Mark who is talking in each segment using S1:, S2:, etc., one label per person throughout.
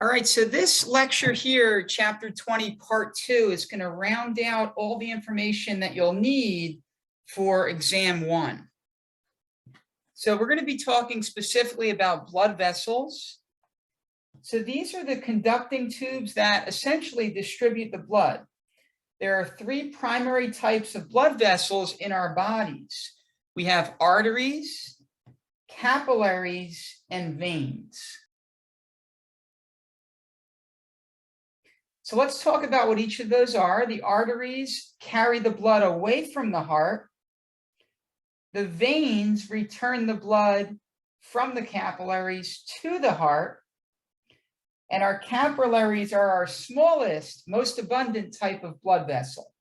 S1: All right, so this lecture here, chapter 20, part 2, is going to round out all the information that you'll need for exam 1. So we're going to be talking specifically about blood vessels. So these are the conducting tubes that essentially distribute the blood. There are 3 primary types of blood vessels in our bodies. We have arteries, capillaries, and veins. So let's talk about what each of those are. The arteries carry the blood away from the heart. The veins return the blood from the capillaries to the heart. And our capillaries are our smallest, most abundant type of blood vessel.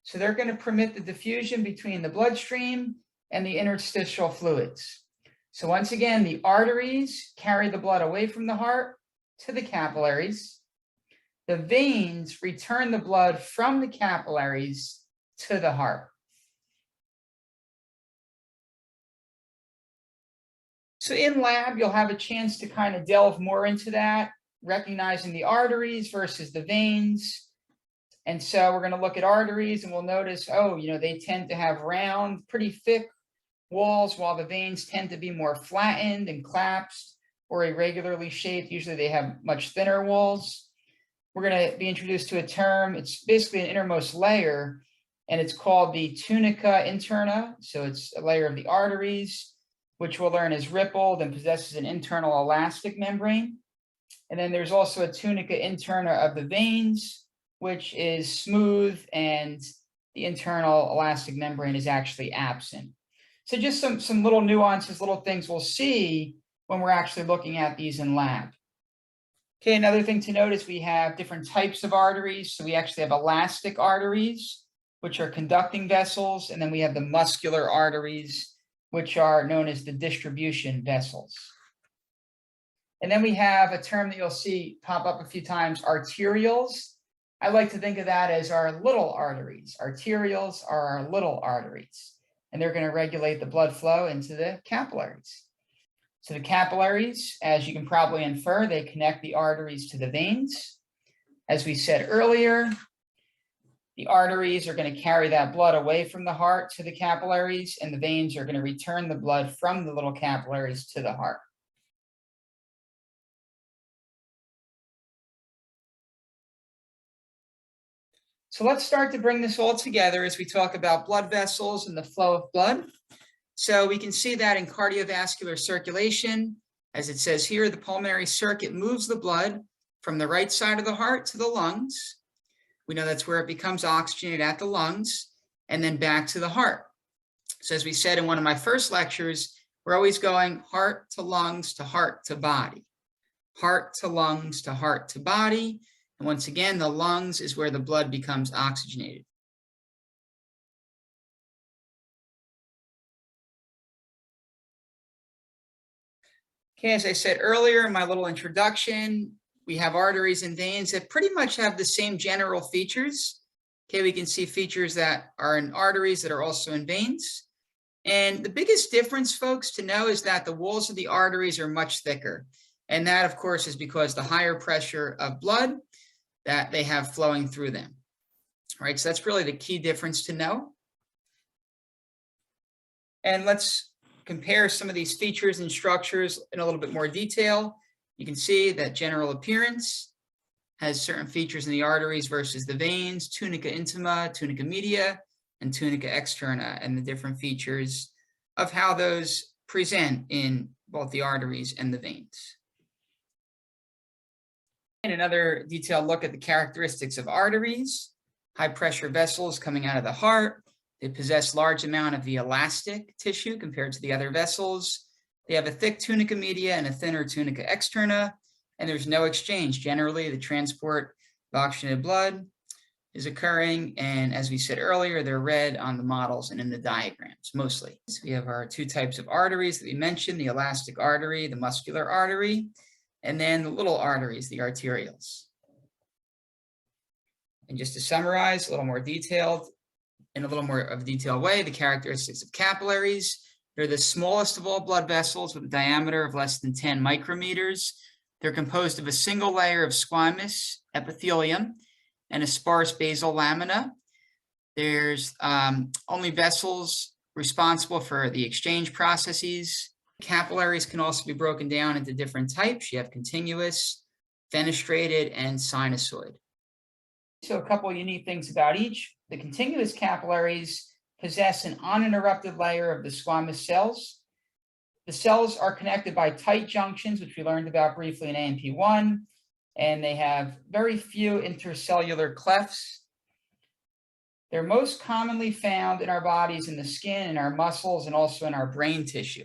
S1: So they're going to permit the diffusion between the bloodstream and the interstitial fluids. So once again, the arteries carry the blood away from the heart to the capillaries. The veins return the blood from the capillaries to the heart. So in lab, you'll have a chance to kind of delve more into that, recognizing the arteries versus the veins. And so we're going to look at arteries and we'll notice, they tend to have round, pretty thick walls, while the veins tend to be more flattened and collapsed or irregularly shaped. Usually they have much thinner walls. We're going to be introduced to a term. It's basically an innermost layer, and it's called the tunica interna. So it's a layer of the arteries, which we'll learn is rippled and possesses an internal elastic membrane. And then there's also a tunica interna of the veins, which is smooth, and the internal elastic membrane is actually absent. So just some little nuances, little things we'll see when we're actually looking at these in lab. Okay, another thing to note is we have different types of arteries. So we actually have elastic arteries, which are conducting vessels, and then we have the muscular arteries, which are known as the distribution vessels. And then we have a term that you'll see pop up a few times, arterioles. I like to think of that as our little arteries. Arterioles are our little arteries, and they're going to regulate the blood flow into the capillaries. So the capillaries, as you can probably infer, they connect the arteries to the veins. As we said earlier, the arteries are going to carry that blood away from the heart to the capillaries, and the veins are going to return the blood from the little capillaries to the heart. So let's start to bring this all together as we talk about blood vessels and the flow of blood. So we can see that in cardiovascular circulation, as it says here, the pulmonary circuit moves the blood from the right side of the heart to the lungs. We know that's where it becomes oxygenated at the lungs, and then back to the heart. So as we said in one of my first lectures, we're always going heart to lungs to heart to body, heart to lungs to heart to body. And once again, the lungs is where the blood becomes oxygenated. Okay, as I said earlier in my little introduction, we have arteries and veins that pretty much have the same general features. Okay, we can see features that are in arteries that are also in veins. And the biggest difference, folks, to know is that the walls of the arteries are much thicker. And that, of course, is because the higher pressure of blood that they have flowing through them. All right, so that's really the key difference to know. And let's compare some of these features and structures in a little bit more detail. You can see that general appearance has certain features in the arteries versus the veins, tunica intima, tunica media, and tunica externa, and the different features of how those present in both the arteries and the veins. And another detailed look at the characteristics of arteries. High pressure vessels coming out of the heart. They possess large amount of the elastic tissue compared to the other vessels. They have a thick tunica media and a thinner tunica externa, and there's no exchange. Generally, the transport of oxygenated blood is occurring, and as we said earlier, they're red on the models and in the diagrams, mostly. So we have our 2 types of arteries that we mentioned, the elastic artery, the muscular artery, and then the little arteries, the arterioles. And just to summarize, a little more detailed, in a little more of a detailed way, the characteristics of capillaries. They're the smallest of all blood vessels with a diameter of less than 10 micrometers. They're composed of a single layer of squamous epithelium and a sparse basal lamina. There's only vessels responsible for the exchange processes. Capillaries can also be broken down into different types. You have continuous, fenestrated, and sinusoid. So a couple of unique things about each. The continuous capillaries possess an uninterrupted layer of the squamous cells. The cells are connected by tight junctions, which we learned about briefly in AMP1, and they have very few intercellular clefts. They're most commonly found in our bodies in the skin, in our muscles, and also in our brain tissue.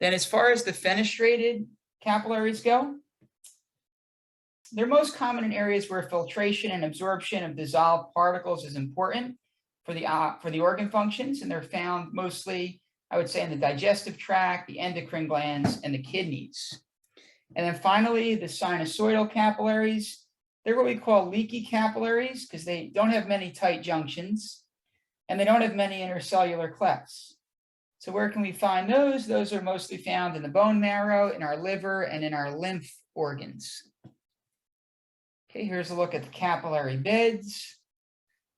S1: Then as far as the fenestrated capillaries go, they're most common in areas where filtration and absorption of dissolved particles is important for the organ functions, and they're found mostly, I would say, in the digestive tract, the endocrine glands, and the kidneys. And then finally, the sinusoidal capillaries. They're what we call leaky capillaries because they don't have many tight junctions and they don't have many intercellular clefts. So where can we find those? Those are mostly found in the bone marrow, in our liver, and in our lymph organs. Okay, here's a look at the capillary beds.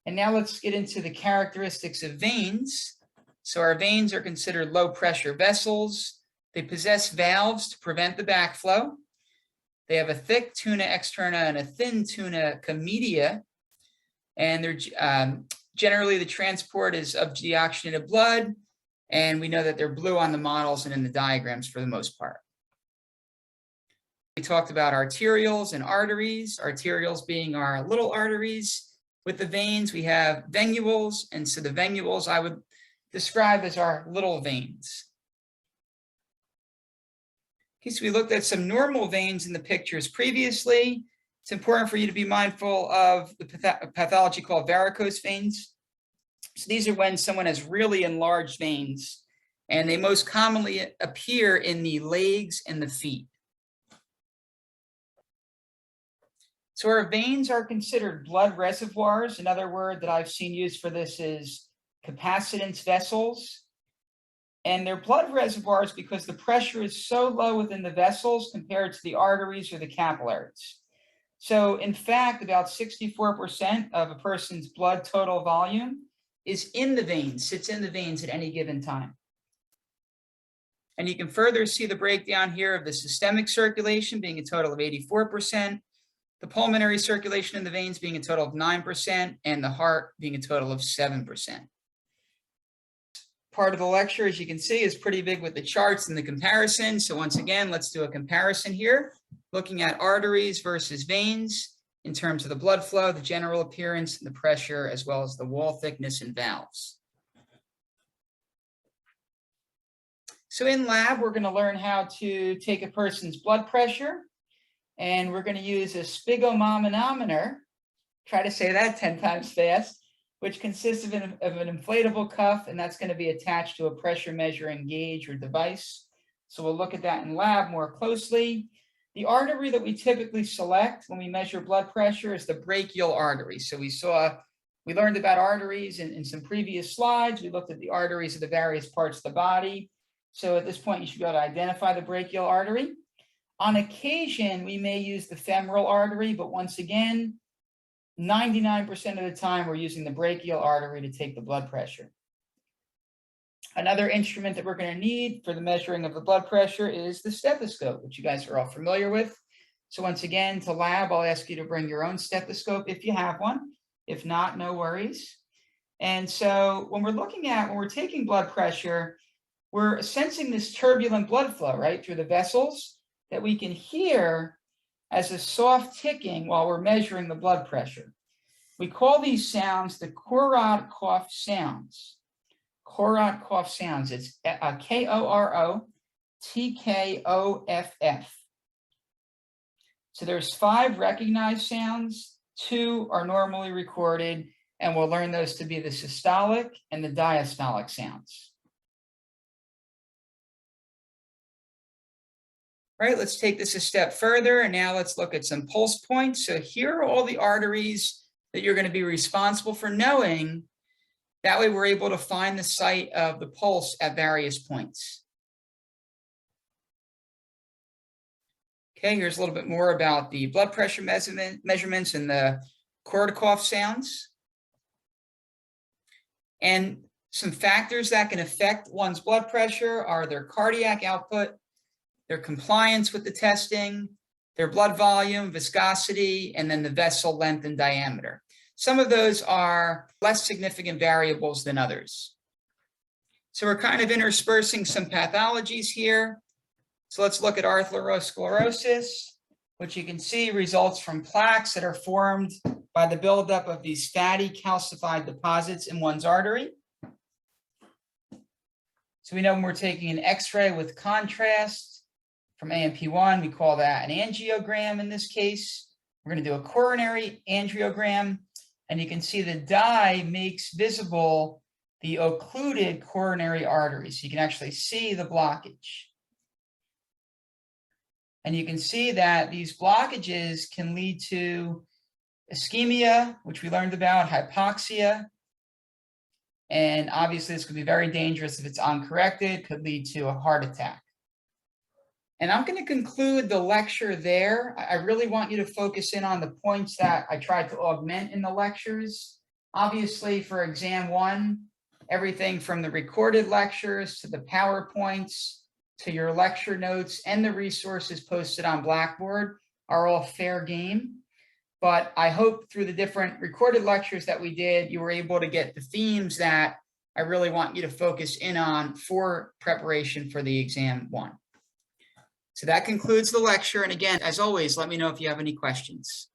S1: And now let's get into the characteristics of veins. So our veins are considered low pressure vessels. They possess valves to prevent the backflow. They have a thick tuna externa and a thin tunica media. And they're generally the transport is of deoxygenated blood. And we know that they're blue on the models and in the diagrams for the most part. We talked about arterioles and arteries, arterioles being our little arteries. With the veins, we have venules. And so the venules I would describe as our little veins. Okay, so we looked at some normal veins in the pictures previously. It's important for you to be mindful of the pathology called varicose veins. So these are when someone has really enlarged veins, and they most commonly appear in the legs and the feet. So our veins are considered blood reservoirs. Another word that I've seen used for this is capacitance vessels. And they're blood reservoirs because the pressure is so low within the vessels compared to the arteries or the capillaries. So in fact, about 64% of a person's blood total volume is in the veins, sits in the veins at any given time. And you can further see the breakdown here of the systemic circulation being a total of 84%, the pulmonary circulation in the veins being a total of 9%, and the heart being a total of 7%. Part of the lecture, as you can see, is pretty big with the charts and the comparison. So once again, let's do a comparison here, looking at arteries versus veins in terms of the blood flow, the general appearance, and the pressure, as well as the wall thickness and valves. So in lab, we're going to learn how to take a person's blood pressure, and we're going to use a sphygmomanometer, try to say that 10 times fast, which consists of an inflatable cuff, and that's going to be attached to a pressure measuring gauge or device. So we'll look at that in lab more closely. The artery that we typically select when we measure blood pressure is the brachial artery. So we learned about arteries in some previous slides. We looked at the arteries of the various parts of the body. So at this point, you should be able to identify the brachial artery. On occasion, we may use the femoral artery, but once again, 99% of the time, we're using the brachial artery to take the blood pressure. Another instrument that we're going to need for the measuring of the blood pressure is the stethoscope, which you guys are all familiar with. So once again, to lab, I'll ask you to bring your own stethoscope if you have one. If not, no worries. And so when we're taking blood pressure, we're sensing this turbulent blood flow, right, through the vessels that we can hear as a soft ticking while we're measuring the blood pressure. We call these sounds the Korot cough sounds. Korot cough sounds. It's K-O-R-O-T-K-O-F-F. So there's 5 recognized sounds, 2 are normally recorded, and we'll learn those to be the systolic and the diastolic sounds. All right, let's take this a step further, and now let's look at some pulse points. So here are all the arteries that you're going to be responsible for knowing. That way we're able to find the site of the pulse at various points. Okay, here's a little bit more about the blood pressure measurements and the Korsakoff sounds. And some factors that can affect one's blood pressure are their cardiac output, their compliance with the testing, their blood volume, viscosity, and then the vessel length and diameter. Some of those are less significant variables than others. So we're kind of interspersing some pathologies here. So let's look at atherosclerosis, which you can see results from plaques that are formed by the buildup of these fatty calcified deposits in one's artery. So we know when we're taking an X-ray with contrast from AMP1, we call that an angiogram in this case. We're going to do a coronary angiogram, and you can see the dye makes visible the occluded coronary arteries. So you can actually see the blockage. And you can see that these blockages can lead to ischemia, which we learned about, hypoxia. And obviously this could be very dangerous if it's uncorrected, could lead to a heart attack. And I'm going to conclude the lecture there. I really want you to focus in on the points that I tried to augment in the lectures. Obviously for exam 1, everything from the recorded lectures to the PowerPoints to your lecture notes and the resources posted on Blackboard are all fair game. But I hope through the different recorded lectures that we did, you were able to get the themes that I really want you to focus in on for preparation for the exam 1. So that concludes the lecture. And again, as always, let me know if you have any questions.